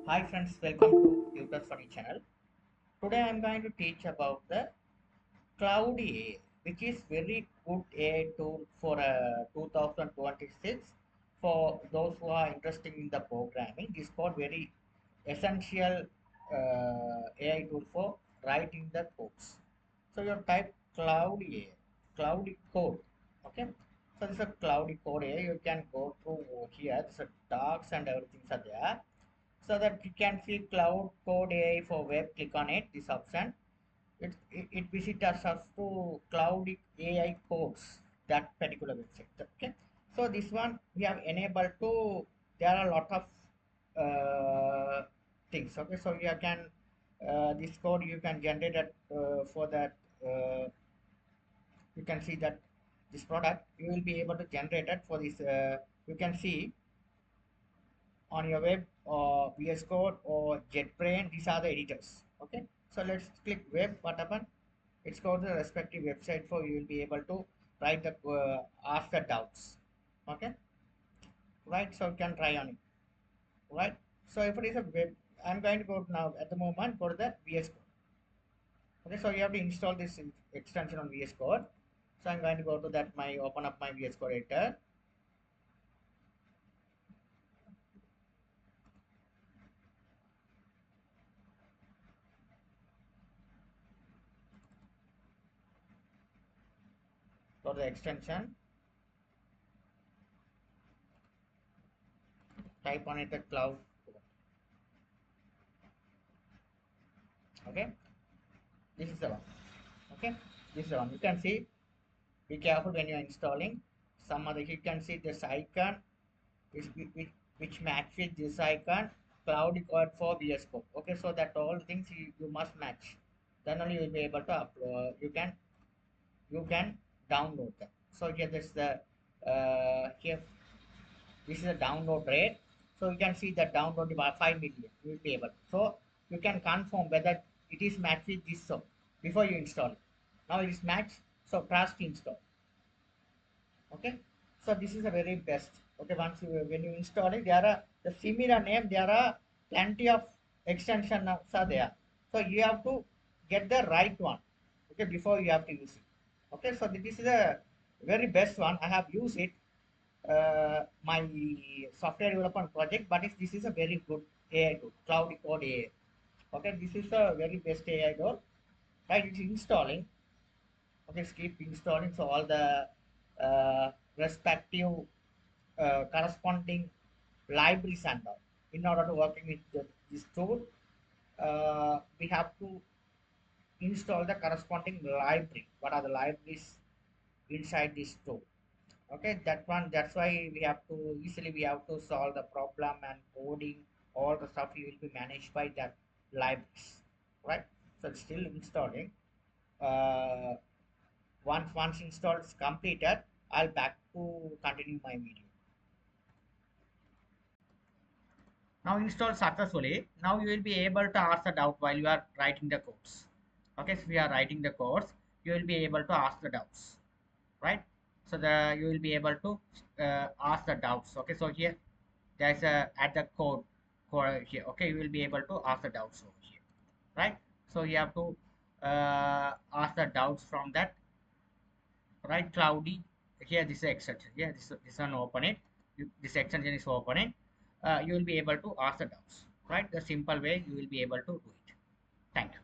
Hi friends, welcome to Tutor's Funny channel. Today I am going to teach about the Cloud AI, which is very good AI tool for 2026 for those who are interested in the programming. This called very essential AI tool for writing the codes. So you type Cloud AI, Cloud Code. Okay. So this is a Cloud Code AI. You can go through here. This is docs and everything are there so that you can see Cloud Code AI for web. Click on it, this option. It visits us to Cloud AI codes, that particular website. Okay. So this one we have enabled to, there are a lot of things. Okay. So you can, this code you can generate it for that, you can see that this product, you will be able to generate it for this, you can see on your web or VS Code or JetBrains. These are the editors. Okay, so let's click web. What happened? It's go to the respective website for you will be able to write the ask the doubts. Okay, right. So you can try on it. Right. So if it is a web, I'm going to go now at the moment. Go to the VS Code. Okay, so you have to install this extension on VS Code. So I'm going to go to that my open up my VS Code editor. Go to the extension. Type on it the cloud. Okay, this is the one. Okay, this is the one. You can see, be careful when you're installing. Some other, you can see this icon is which matches this icon. Cloud code for VS Code. Okay, so that all things you must match, then only you will be able to upload. You can download them. So here this the here, this is a download rate. So you can see that download about 5 million. You will be able, so you can confirm whether it is matched with this. So before you install it, now it is matched, so trust install. Okay, so this is a very best. Okay, once you, when you install it, there are the similar name, there are plenty of extensions are there, so you have to get the right one. Okay, before you have to use it. Okay, so this is a very best one. I have used it my software development project, but this is a very good AI tool, Cloud Code AI. Okay, this is a very best AI tool. Right, it's installing. Okay, keep installing. So all the respective corresponding libraries and all. In order to working with this tool, we have to install the corresponding library. What are the libraries inside this tool? Okay, that one. That's why we have to easily we have to solve the problem and coding. All the stuff will be managed by that libraries, right? So it's still installing. Uh, once installed is completed, I'll back to continue my video. Now installed successfully. Now you will be able to ask the doubt while you are writing the codes. Okay, so we are writing the codes, you will be able to ask the doubts, right? So the you will be able to ask the doubts. Okay, so here there's a at the code here. Okay, you will be able to ask the doubts over here, right? So you have to ask the doubts from that, right? Cloudy, here this is extension. Yeah, this one open it. This extension is opening. You will be able to ask the doubts, right? The simple way you will be able to do it. Thank you.